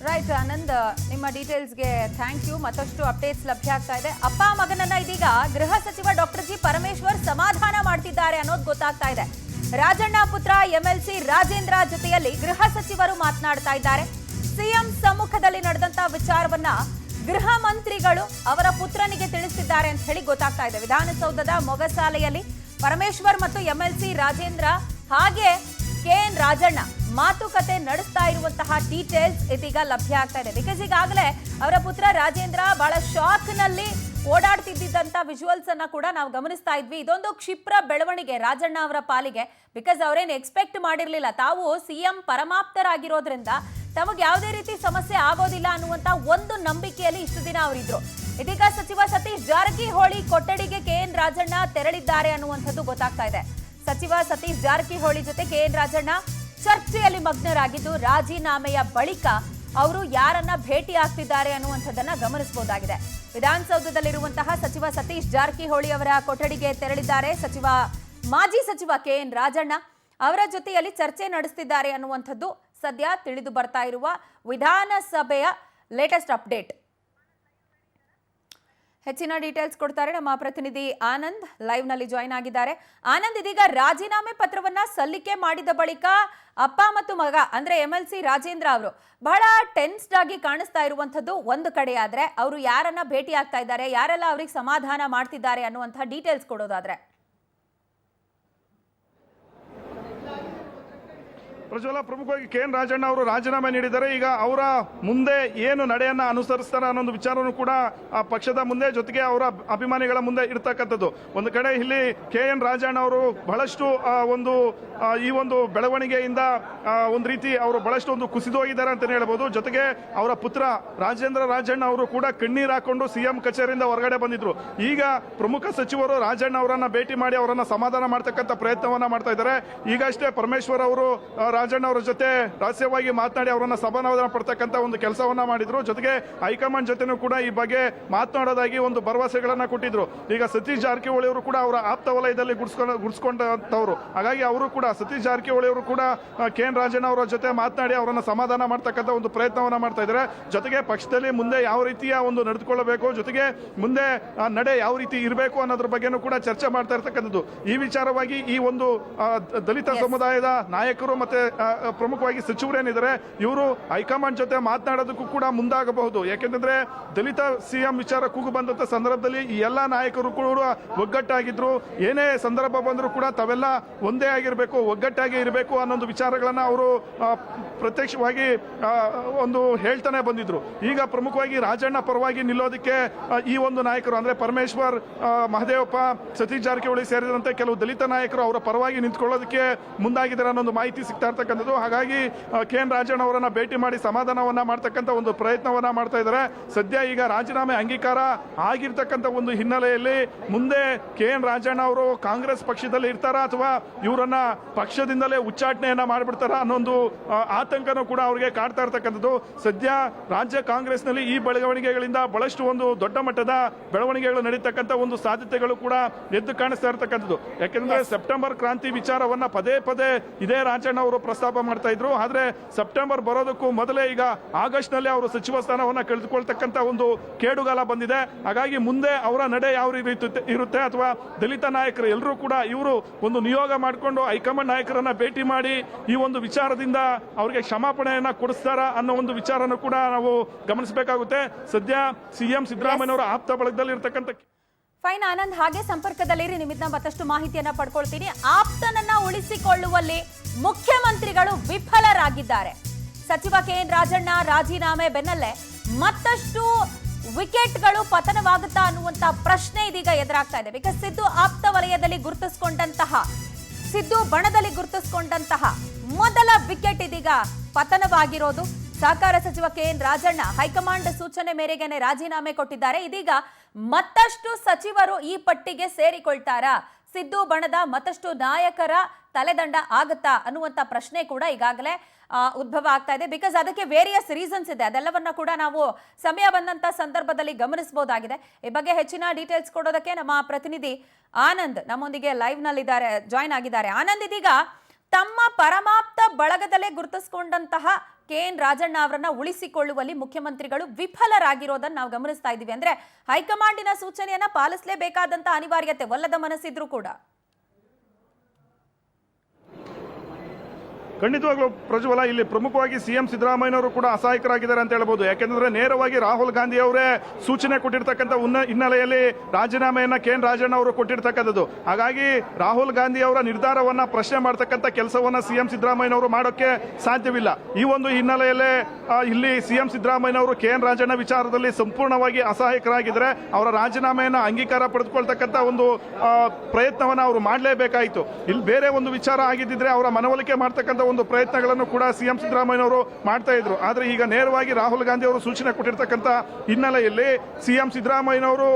ರೈಟ್ ಆನಂದ್, ನಿಮ್ಮ ಡೀಟೇಲ್ಸ್ಗೆ ಥ್ಯಾಂಕ್ ಯು. ಮತ್ತಷ್ಟು ಅಪ್ಡೇಟ್ಸ್ ಲಭ್ಯ ಆಗ್ತಾ ಇದೆ. ಅಪ್ಪ ಮಗನನ್ನ ಇದೀಗ ಗೃಹ ಸಚಿವ ಡಾಕ್ಟರ್ ಜಿ ಪರಮೇಶ್ವರ್ ಸಮಾಧಾನ ಮಾಡ್ತಿದ್ದಾರೆ ಅನ್ನೋದು ಗೊತ್ತಾಗ್ತಾ ಇದೆ. ರಾಜಣ್ಣ ಪುತ್ರ ಎಂಎಲ್ಸಿ ರಾಜೇಂದ್ರ ಜೊತೆಯಲ್ಲಿ ಗೃಹ ಸಚಿವರು ಮಾತನಾಡ್ತಾ ಇದ್ದಾರೆ. ಸಿಎಂ ಸಮ್ಮುಖದಲ್ಲಿ ನಡೆದಂತ ವಿಚಾರವನ್ನ ಗೃಹ ಮಂತ್ರಿಗಳು ಅವರ ಪುತ್ರನಿಗೆ ತಿಳಿಸಿದ್ದಾರೆ ಅಂತ ಹೇಳಿ ಗೊತ್ತಾಗ್ತಾ ಇದೆ. ವಿಧಾನಸೌಧದ ಮೊಗಸಾಲೆಯಲ್ಲಿ ಪರಮೇಶ್ವರ್ ಮತ್ತು ಎಂಎಲ್ಸಿ ರಾಜೇಂದ್ರ ಹಾಗೆ ಕೆಎನ್ ರಾಜಣ್ಣ ಮಾತುಕತೆ ನಡೆಸ್ತಾ ಇರುವಂತಹ ಡೀಟೇಲ್ಸ್ ಇದೀಗ ಲಭ್ಯ ಆಗ್ತಾ ಇದೆ. ಬಿಕಾಸ್ ಈಗಾಗಲೇ ಅವರ ಪುತ್ರ ರಾಜೇಂದ್ರ ಬಹಳ ಶಾಕ್ ನಲ್ಲಿ ಓಡಾಡ್ತಿದ್ದಂತ ವಿಜುವಲ್ಸ್ ಅನ್ನ ಕೂಡ ನಾವು ಗಮನಿಸ್ತಾ ಇದ್ವಿ. ಇದೊಂದು ಕ್ಷಿಪ್ರ ಬೆಳವಣಿಗೆ ರಾಜಣ್ಣ ಅವರ ಪಾಲಿಗೆ. ಬಿಕಾಸ್ ಅವರೇನು ಎಕ್ಸ್ಪೆಕ್ಟ್ ಮಾಡಿರ್ಲಿಲ್ಲ, ತಾವು ಸಿಎಂ ಪರಮಾಪ್ತರಾಗಿರೋದ್ರಿಂದ ತಮಗೆ ಯಾವುದೇ ರೀತಿ ಸಮಸ್ಯೆ ಆಗೋದಿಲ್ಲ ಅನ್ನುವಂತ ಒಂದು ನಂಬಿಕೆಯಲ್ಲಿ ಇಷ್ಟು ದಿನ ಅವರಿದ್ರು. ಇದೀಗ ಸಚಿವ ಸತೀಶ್ ಜಾರಕಿಹೊಳಿ ಕೊಠಡಿಗೆ ಕೆಎನ್ ರಾಜಣ್ಣ ತೆರಳಿದ್ದಾರೆ ಅನ್ನುವಂಥದ್ದು ಗೊತ್ತಾಗ್ತಾ ಇದೆ. ಸಚಿವ ಸತೀಶ್ ಜಾರಕಿಹೊಳಿ ಜೊತೆ ಕೆಎನ್ ರಾಜಣ್ಣ ಚರ್ಚೆಯಲ್ಲಿ ಮಗ್ನರಾಗಿದ್ದು, ರಾಜೀನಾಮೆಯ ಬಳಿಕ ಅವರು ಯಾರನ್ನ ಭೇಟಿ ಆಗ್ತಿದ್ದಾರೆ ಅನ್ನುವಂಥದ್ದನ್ನ ಗಮನಿಸಬಹುದಾಗಿದೆ. ವಿಧಾನಸೌಧದಲ್ಲಿರುವಂತಹ ಸಚಿವ ಸತೀಶ್ ಜಾರಕಿಹೊಳಿ ಅವರ ಕೊಠಡಿಗೆ ತೆರಳಿದ್ದಾರೆ. ಮಾಜಿ ಸಚಿವ ಕೆಎನ್ ರಾಜಣ್ಣ ಅವರ ಜೊತೆಯಲ್ಲಿ ಚರ್ಚೆ ನಡೆಸ್ತಿದ್ದಾರೆ ಅನ್ನುವಂಥದ್ದು ಸದ್ಯ ತಿಳಿದು ಬರ್ತಾ ಇರುವ ವಿಧಾನಸಭೆಯ ಲೇಟೆಸ್ಟ್ ಅಪ್ಡೇಟ್. ಹೆಚ್ಚಿನ ಡೀಟೇಲ್ಸ್ ಕೊಡ್ತಾರೆ ನಮ್ಮ ಪ್ರತಿನಿಧಿ ಆನಂದ್, ಲೈವ್ ನಲ್ಲಿ ಜಾಯಿನ್ ಆಗಿದ್ದಾರೆ. ಆನಂದ್, ಇದೀಗ ರಾಜೀನಾಮೆ ಪತ್ರವನ್ನ ಸಲ್ಲಿಕೆ ಮಾಡಿದ ಬಳಿಕ ಅಪ್ಪ ಮತ್ತು ಮಗ ಅಂದ್ರೆ ಎಂಎಲ್ಸಿ ರಾಜೇಂದ್ರ ಅವರು ಬಹಳ ಟೆನ್ಸ್ಡ್ ಆಗಿ ಕಾಣಿಸ್ತಾ ಇರುವಂತದ್ದು ಒಂದು ಕಡೆ ಆದ್ರೆ, ಅವರು ಯಾರನ್ನ ಭೇಟಿ ಆಗ್ತಾ ಇದ್ದಾರೆ, ಯಾರೆಲ್ಲ ಅವ್ರಿಗೆ ಸಮಾಧಾನ ಮಾಡ್ತಿದ್ದಾರೆ ಅನ್ನುವಂತಹ ಡೀಟೇಲ್ಸ್ ಕೊಡೋದಾದ್ರೆ. ಪ್ರಜ್ವಲ, ಪ್ರಮುಖವಾಗಿ ಕೆಎನ್ ರಾಜಣ್ಣ ಅವರು ರಾಜೀನಾಮೆ ನೀಡಿದ್ದಾರೆ. ಈಗ ಅವರ ಮುಂದೆ ಏನು ನಡೆಯನ್ನ ಅನುಸರಿಸ್ತಾರೆ ಅನ್ನೋ ವಿಚಾರನೂ ಕೂಡ ಆ ಪಕ್ಷದ ಮುಂದೆ, ಜೊತೆಗೆ ಅವರ ಅಭಿಮಾನಿಗಳ ಮುಂದೆ ಇರ್ತಕ್ಕಂಥದ್ದು. ಒಂದು ಕಡೆ ಇಲ್ಲಿ ಕೆಎನ್ ರಾಜಣ್ಣ ಅವರು ಬಹಳಷ್ಟು ಈ ಒಂದು ಬೆಳವಣಿಗೆಯಿಂದ ಒಂದು ರೀತಿ ಅವರು ಬಹಳಷ್ಟು ಕುಸಿದು ಹೋಗಿದ್ದಾರೆ ಅಂತ ಹೇಳ್ಬೋದು. ಜೊತೆಗೆ ಅವರ ಪುತ್ರ ರಾಜೇಂದ್ರ ರಾಜಣ್ಣ ಅವರು ಕೂಡ ಕಣ್ಣೀರು ಹಾಕೊಂಡು ಸಿಎಂ ಕಚೇರಿಯಿಂದ ಹೊರಗಡೆ ಬಂದಿದ್ರು. ಈಗ ಪ್ರಮುಖ ಸಚಿವರು ರಾಜಣ್ಣ ಅವರನ್ನ ಭೇಟಿ ಮಾಡಿ ಅವರನ್ನ ಸಮಾಧಾನ ಮಾಡ್ತಕ್ಕಂಥ ಪ್ರಯತ್ನವನ್ನ ಮಾಡ್ತಾ ಇದ್ದಾರೆ. ಈಗಷ್ಟೇ ಪರಮೇಶ್ವರ್ ಅವರು ರಾಜಣ್ಣ ಅವರ ಜೊತೆ ರಹಸ್ಯವಾಗಿ ಮಾತನಾಡಿ ಅವರನ್ನ ಸಮಾಧಾನ ಪಡ್ತಕ್ಕಂಥ ಒಂದು ಕೆಲಸವನ್ನ ಮಾಡಿದ್ರು. ಜೊತೆಗೆ ಹೈಕಮಾಂಡ್ ಜೊತೆನೂ ಕೂಡ ಈ ಬಗ್ಗೆ ಮಾತನಾಡೋದಾಗಿ ಒಂದು ಭರವಸೆಗಳನ್ನ ಕೊಟ್ಟಿದ್ರು. ಈಗ ಸತೀಶ್ ಜಾರಕಿಹೊಳಿ ಅವರು ಕೂಡ ಅವರ ಆಪ್ತ ವಲಯದಲ್ಲಿ ಗುಡಿಸ್ಕೊಂಡಂತವ್ರು. ಹಾಗಾಗಿ ಅವರು ಕೂಡ ಸತೀಶ್ ಜಾರಕಿಹೊಳಿ ಅವರು ಕೂಡ ಕೆಎನ್ ರಾಜಣ್ಣ ಅವರ ಜೊತೆ ಮಾತನಾಡಿ ಅವರನ್ನ ಸಮಾಧಾನ ಮಾಡ್ತಕ್ಕಂಥ ಒಂದು ಪ್ರಯತ್ನವನ್ನ ಮಾಡ್ತಾ ಇದ್ದಾರೆ. ಜೊತೆಗೆ ಪಕ್ಷದಲ್ಲಿ ಮುಂದೆ ಯಾವ ರೀತಿಯ ಒಂದು ನಡೆದುಕೊಳ್ಳಬೇಕು, ಜೊತೆಗೆ ಮುಂದೆ ನಡೆ ಯಾವ ರೀತಿ ಇರಬೇಕು ಅನ್ನೋದ್ರ ಬಗ್ಗೆನೂ ಕೂಡ ಚರ್ಚೆ ಮಾಡ್ತಾ ಇರ್ತಕ್ಕಂಥದ್ದು. ಈ ವಿಚಾರವಾಗಿ ಈ ಒಂದು ದಲಿತ ಸಮುದಾಯದ ನಾಯಕರು ಮತ್ತೆ ಪ್ರಮುಖವಾಗಿ ಸಚಿವರೇನಿದ್ದಾರೆ ಇವರು ಹೈಕಮಾಂಡ್ ಜೊತೆ ಮಾತನಾಡೋದಕ್ಕೂ ಕೂಡ ಮುಂದಾಗಬಹುದು. ಯಾಕೆಂದ್ರೆ ದಲಿತ ಸಿಎಂ ವಿಚಾರ ಕೂಗು ಬಂದಂತ ಸಂದರ್ಭದಲ್ಲಿ ಈ ಎಲ್ಲಾ ನಾಯಕರು ಕೂಡ ಒಗ್ಗಟ್ಟಾಗಿದ್ರು. ಏನೇ ಸಂದರ್ಭ ಬಂದರೂ ಕೂಡ ತಾವೆಲ್ಲ ಒಂದೇ ಆಗಿರಬೇಕು, ಒಗ್ಗಟ್ಟಾಗಿ ಇರಬೇಕು ಅನ್ನೋ ವಿಚಾರಗಳನ್ನ ಅವರು ಪ್ರತ್ಯಕ್ಷವಾಗಿ ಒಂದು ಹೇಳ್ತಾನೆ ಬಂದಿದ್ರು. ಈಗ ಪ್ರಮುಖವಾಗಿ ರಾಜಣ್ಣ ಪರವಾಗಿ ನಿಲ್ಲೋದಕ್ಕೆ ಈ ಒಂದು ನಾಯಕರು ಅಂದ್ರೆ ಪರಮೇಶ್ವರ್, ಮಹದೇವಪ್ಪ, ಸತೀಶ್ ಜಾರಕಿಹೊಳಿ ಸೇರಿದಂತೆ ಕೆಲವು ದಲಿತ ನಾಯಕರು ಅವರ ಪರವಾಗಿ ನಿಂತ್ಕೊಳ್ಳೋದಕ್ಕೆ ಮುಂದಾಗಿದ್ದಾರೆ ಅನ್ನೋ ಮಾಹಿತಿ ಸಿಗ್ತಾ ಇರ್ತಕ್ಕಂಥದ್ದು. ಹಾಗಾಗಿ ಕೆಎನ್ ರಾಜಣ್ಣ ಅವರನ್ನ ಭೇಟಿ ಮಾಡಿ ಸಮಾಧಾನವನ್ನ ಮಾಡ್ತಕ್ಕಂಥ ಒಂದು ಪ್ರಯತ್ನವನ್ನ ಮಾಡ್ತಾ ಇದ್ದಾರೆ. ಸದ್ಯ ಈಗ ರಾಜೀನಾಮೆ ಅಂಗೀಕಾರ ಆಗಿರ್ತಕ್ಕಂಥ ಒಂದು ಹಿನ್ನೆಲೆಯಲ್ಲಿ ಮುಂದೆ ಕೆಎನ್ ರಾಜಣ್ಣ ಅವರು ಕಾಂಗ್ರೆಸ್ ಪಕ್ಷದಲ್ಲಿ ಇರ್ತಾರ ಅಥವಾ ಇವರನ್ನ ಪಕ್ಷದಿಂದಲೇ ಉಚ್ಚಾಟನೆಯನ್ನ ಮಾಡಿಬಿಡ್ತಾರ ಅನ್ನೋ ಒಂದು ಆತಂಕನೂ ಕೂಡ ಅವರಿಗೆ ಕಾಡ್ತಾ ಇರ್ತಕ್ಕಂಥದ್ದು. ಸದ್ಯ ರಾಜ್ಯ ಕಾಂಗ್ರೆಸ್ನಲ್ಲಿ ಈ ಬೆಳವಣಿಗೆಗಳಿಂದ ಬಹಳಷ್ಟು ಒಂದು ದೊಡ್ಡ ಮಟ್ಟದ ಬೆಳವಣಿಗೆಗಳು ನಡೀತಕ್ಕಂಥ ಒಂದು ಸಾಧ್ಯತೆಗಳು ಕೂಡ ಎದ್ದು ಕಾಣಿಸ್ತಾ ಇರ್ತಕ್ಕಂಥದ್ದು. ಯಾಕೆಂದ್ರೆ ಸೆಪ್ಟೆಂಬರ್ ಕ್ರಾಂತಿ ವಿಚಾರವನ್ನ ಪದೇ ಪದೇ ಇದೇ ರಾಜಣ್ಣ ಅವರು ಪ್ರಸ್ತಾಪ ಮಾಡ್ತಾ ಇದ್ರು. ಆದ್ರೆ ಸೆಪ್ಟೆಂಬರ್ ಬರೋದಕ್ಕೂ ಮೊದಲೇ ಈಗ ಆಗಸ್ಟ್ ನಲ್ಲಿ ಅವರು ಸಚಿವ ಸ್ಥಾನವನ್ನ ಕಳೆದುಕೊಳ್ತಕ್ಕಂಥ ಒಂದು ಕೇಡುಗಾಲ ಬಂದಿದೆ. ಹಾಗಾಗಿ ಮುಂದೆ ಅವರ ನಡೆ ಯಾವ ರೀತಿ ಇರುತ್ತೆ ಅಥವಾ ದಲಿತ ನಾಯಕರು ಎಲ್ಲರೂ ಕೂಡ ಇವರು ಒಂದು ನಿಯೋಗ ಮಾಡಿಕೊಂಡು ಹೈಕಮಾಂಡ್ ನಾಯಕರನ್ನ ಭೇಟಿ ಮಾಡಿ ಈ ಒಂದು ವಿಚಾರದಿಂದ ಅವರಿಗೆ ಕ್ಷಮಾಪಣೆಯನ್ನ ಕೊಡಿಸ್ತಾರ ಅನ್ನೋ ಒಂದು ವಿಚಾರನೂ ಕೂಡ ನಾವು ಗಮನಿಸಬೇಕಾಗುತ್ತೆ. ಸದ್ಯ ಸಿಎಂ ಸಿದ್ದರಾಮಯ್ಯ ಅವರ ಆಪ್ತ ಬಳಗದಲ್ಲಿ ಇರ್ತಕ್ಕಂಥ ಫೈನ್ ಆನಂದ್, ಹಾಗೆ ಸಂಪರ್ಕದಲ್ಲಿರಿ, ನಿಮ್ಮಿಂದ ಮತ್ತಷ್ಟು ಮಾಹಿತಿಯನ್ನ ಪಡ್ಕೊಳ್ತೀನಿ. ಆಪ್ತನನ್ನ ಉಳಿಸಿಕೊಳ್ಳುವಲ್ಲಿ ಮುಖ್ಯಮಂತ್ರಿಗಳು ವಿಫಲರಾಗಿದ್ದಾರೆ. ಸಚಿವ ಕೆಎನ್ ರಾಜಣ್ಣ ರಾಜೀನಾಮೆ ಬೆನ್ನಲ್ಲೇ ಮತ್ತಷ್ಟು ವಿಕೆಟ್ಗಳು ಪತನವಾಗುತ್ತಾ ಅನ್ನುವಂತ ಪ್ರಶ್ನೆ ಇದೀಗ ಎದುರಾಗ್ತಾ ಇದೆ. ಬಿಕಾಸ್ ಸಿದ್ದು ಆಪ್ತ ವಲಯದಲ್ಲಿ ಸಿದ್ದು ಬಣದಲ್ಲಿ ಗುರುತಿಸಿಕೊಂಡಂತಹ ಮೊದಲ ವಿಕೆಟ್ ಇದೀಗ ಪತನವಾಗಿರೋದು. ಸಹಕಾರ ಸಚಿವ ಕೆಎನ್ ರಾಜಣ್ಣ ಹೈಕಮಾಂಡ್ ಸೂಚನೆ ಮೇರೆಗೆ ರಾಜೀನಾಮೆ ಕೊಟ್ಟಿದ್ದಾರೆ. ಇದೀಗ ಮತ್ತಷ್ಟು ಸಚಿವರು ಈ ಪಟ್ಟಿಗೆ ಸೇರಿಕೊಳ್ತಾರಾ? ಸಿದ್ದು ಬಣದ ಮತ್ತಷ್ಟು ನಾಯಕರ ತಲೆದಂಡ ಆಗುತ್ತಾ ಅನ್ನುವಂತ ಪ್ರಶ್ನೆ ಕೂಡ ಈಗಾಗಲೇ ಉದ್ಭವ ಆಗ್ತಾ ಇದೆ. ಬಿಕಾಸ್ ಅದಕ್ಕೆ ವೇರಿಯಸ್ ರೀಸನ್ಸ್ ಇದೆ. ಅದೆಲ್ಲವನ್ನ ಕೂಡ ನಾವು ಸಮಯ ಬಂದಂತ ಸಂದರ್ಭದಲ್ಲಿ ಗಮನಿಸಬಹುದಾಗಿದೆ. ಈ ಬಗ್ಗೆ ಹೆಚ್ಚಿನ ಡೀಟೇಲ್ಸ್ ಕೊಡೋದಕ್ಕೆ ನಮ್ಮ ಪ್ರತಿನಿಧಿ ಆನಂದ್ ನಮ್ಮೊಂದಿಗೆ ಲೈವ್ ನಲ್ಲಿ ಜಾಯಿನ್ ಆಗಿದ್ದಾರೆ. ಆನಂದ್, ಇದೀಗ ತಮ್ಮ ಪರಮಾಪ್ತ ಬಳಗದಲ್ಲೇ ಗುರುತಿಸಿಕೊಂಡಂತಹ KN ರಾಜಣ್ಣ ಅವರನ್ನ ಉಳಿಸಿಕೊಳ್ಳುವಲ್ಲಿ ಮುಖ್ಯಮಂತ್ರಿಗಳು ವಿಫಲರಾಗಿರೋದನ್ನ ನಾವು ಗಮನಿಸ್ತಾ ಇದ್ದೀವಿ. ಅಂದ್ರೆ ಹೈಕಮಾಂಡಿನ ಸೂಚನೆಯನ್ನ ಪಾಲಿಸಲೇಬೇಕಾದಂತ ಅನಿವಾರ್ಯತೆ ಒಲ್ಲದ ಮನಸ್ಸಿದ್ರು ಕೂಡ. ಖಂಡಿತವಾಗ್ಲೂ ಪ್ರಜ್ವಲ, ಇಲ್ಲಿ ಪ್ರಮುಖವಾಗಿ ಸಿಎಂ ಸಿದ್ದರಾಮಯ್ಯನವರು ಕೂಡ ಅಸಹಾಯಕರಾಗಿದ್ದಾರೆ ಅಂತ ಹೇಳ್ಬೋದು. ಯಾಕೆಂದ್ರೆ ನೇರವಾಗಿ ರಾಹುಲ್ ಗಾಂಧಿ ಅವರೇ ಸೂಚನೆ ಕೊಟ್ಟಿರ್ತಕ್ಕಂಥ ಹಿನ್ನೆಲೆಯಲ್ಲಿ ರಾಜೀನಾಮೆಯನ್ನ KN ರಾಜಣ್ಣ ಅವರು ಕೊಟ್ಟಿರ್ತಕ್ಕಂಥದ್ದು. ಹಾಗಾಗಿ ರಾಹುಲ್ ಗಾಂಧಿ ಅವರ ನಿರ್ಧಾರವನ್ನ ಪ್ರಶ್ನೆ ಮಾಡ್ತಕ್ಕಂಥ ಕೆಲಸವನ್ನ ಸಿಎಂ ಸಿದ್ದರಾಮಯ್ಯನವರು ಮಾಡೋಕೆ ಸಾಧ್ಯವಿಲ್ಲ. ಈ ಒಂದು ಹಿನ್ನೆಲೆಯಲ್ಲೇ ಇಲ್ಲಿ ಸಿಎಂ ಸಿದ್ದರಾಮಯ್ಯನವರು KN ರಾಜಣ್ಣ ವಿಚಾರದಲ್ಲಿ ಸಂಪೂರ್ಣವಾಗಿ ಅಸಹಾಯಕರಾಗಿದ್ದಾರೆ. ಅವರ ರಾಜೀನಾಮೆಯನ್ನ ಅಂಗೀಕಾರ ಪಡೆದುಕೊಳ್ತಕ್ಕಂಥ ಒಂದು ಪ್ರಯತ್ನವನ್ನ ಅವರು ಮಾಡಲೇಬೇಕಾಯಿತು. ಇಲ್ಲಿ ಬೇರೆ ಒಂದು ವಿಚಾರ ಆಗಿದ್ದಿದ್ರೆ ಅವರ ಮನವೊಲಿಕೆ ಮಾಡ್ತಕ್ಕಂಥ ಒಂದು ಪ್ರಯತ್ನಗಳನ್ನು ಕೂಡ ಸಿಎಂ ಸಿದ್ದರಾಮಯ್ಯನವರು ಮಾಡ್ತಾ ಇದ್ರು. ಆದ್ರೆ ಈಗ ನೇರವಾಗಿ ರಾಹುಲ್ ಗಾಂಧಿ ಅವರು ಸೂಚನೆ ಕೊಟ್ಟಿರ್ತಕ್ಕಂಥ ಹಿನ್ನೆಲೆಯಲ್ಲಿ ಸಿಎಂ ಸಿದ್ದರಾಮಯ್ಯನವರು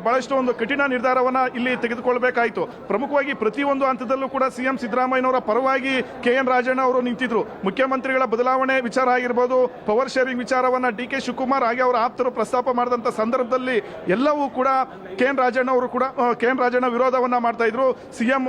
ಬಹಳಷ್ಟು ಒಂದು ಕಠಿಣ ನಿರ್ಧಾರವನ್ನ ಇಲ್ಲಿ ತೆಗೆದುಕೊಳ್ಬೇಕಾಯಿತು. ಪ್ರಮುಖವಾಗಿ ಪ್ರತಿಯೊಂದು ಹಂತದಲ್ಲೂ ಕೂಡ ಸಿಎಂ ಸಿದ್ದರಾಮಯ್ಯನವರ ಪರವಾಗಿ KN ರಾಜಣ್ಣ ಅವರು ನಿಂತಿದ್ರು. ಮುಖ್ಯಮಂತ್ರಿಗಳ ಬದಲಾವಣೆ ವಿಚಾರ ಆಗಿರ್ಬೋದು, ಪವರ್ ಶೇರಿಂಗ್ ವಿಚಾರವನ್ನ DK ಶಿವಕುಮಾರ್ ಹಾಗೆ ಅವರ ಆಪ್ತರು ಪ್ರಸ್ತಾಪ ಮಾಡಿದಂತ ಸಂದರ್ಭದಲ್ಲಿ ಎಲ್ಲವೂ ಕೂಡ KN ರಾಜಣ್ಣ ವಿರೋಧವನ್ನ ಮಾಡ್ತಾ ಇದ್ರು. ಸಿಎಂ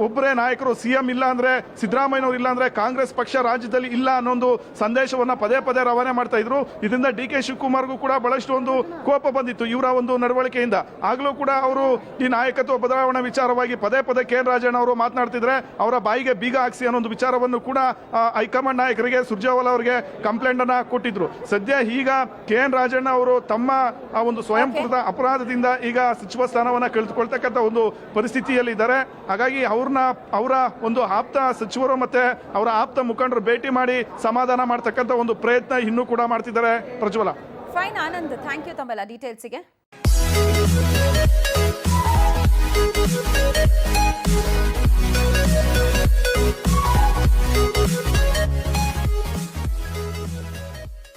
ಒಬ್ಬರೇ ನಾಯಕರು, ಸಿಎಂ ಇಲ್ಲ ಅಂದ್ರೆ ಸಿದ್ದರಾಮಯ್ಯನವರು ಇಲ್ಲ ಅಂದ್ರೆ ಕಾಂಗ್ರೆಸ್ ಪಕ್ಷ ರಾಜ್ಯದಲ್ಲಿ ಇಲ್ಲ ಅನ್ನೋ ಒಂದು ಸಂದೇಶವನ್ನ ಪದೇ ಪದೇ ರವಾನೆ ಮಾಡ್ತಾ ಇದ್ರು. ಇದರಿಂದ DK ಶಿವಕುಮಾರ್ಗೂ ಕೂಡ ಬಹಳಷ್ಟು ಒಂದು ಕೋಪ ಬಂದಿತ್ತು ಇವರ ಒಂದು ನಡವಳಿಕೆಯಿಂದ. ಆಗ್ಲೂ ಕೂಡ ಅವರು ಈ ನಾಯಕತ್ವ ಬದಲಾವಣೆ ವಿಚಾರವಾಗಿ ಪದೇ ಪದೇ KN ರಾಜಣ್ಣ ಅವರು ಮಾತನಾಡ್ತಿದ್ರೆ ಅವರ ಬಾಯಿಗೆ ಬೀಗ ಹಾಕ್ಸಿ ಅನ್ನೋ ಒಂದು ವಿಚಾರವನ್ನು ಕೂಡ ಹೈಕಮಾಂಡ್ ನಾಯಕರಿಗೆ ಸುರ್ಜೇವಾಲಾ ಅವರಿಗೆ ಕಂಪ್ಲೇಂಟ್ ಅನ್ನ ಕೊಟ್ಟಿದ್ರು. ಸದ್ಯ ಈಗ KN ರಾಜಣ್ಣ ಅವರು ತಮ್ಮ ಒಂದು ಸ್ವಯಂಕೃತ ಅಪರಾಧದಿಂದ ಈಗ ಸಚಿವ ಸ್ಥಾನವನ್ನ ಕಳೆದುಕೊಳ್ತಕ್ಕಂಥ ಒಂದು ಪರಿಸ್ಥಿತಿಯಲ್ಲಿದ್ದಾರೆ. ಹಾಗಾಗಿ ಅವರ ಒಂದು ಆಪ್ತ ಸಚಿವರು ಮತ್ತೆ ಅವರ ಆಪ್ತ ಮುಖಂಡರು ಭೇಟಿ ಮಾಡಿ ಸಮಾಧಾನ ಮಾಡ್ತಕ್ಕಂಥ ಒಂದು ಪ್ರಯತ್ನ ಇನ್ನೂ ಕೂಡ ಮಾಡ್ತಿದ್ದಾರೆ. ಪ್ರಜ್ವಲ. ಫೈನ್ ಆನಂದ್, ಥ್ಯಾಂಕ್ ಯು ತಮ್ಮೆಲ್ಲ ಡೀಟೇಲ್ಸ್ಗೆ.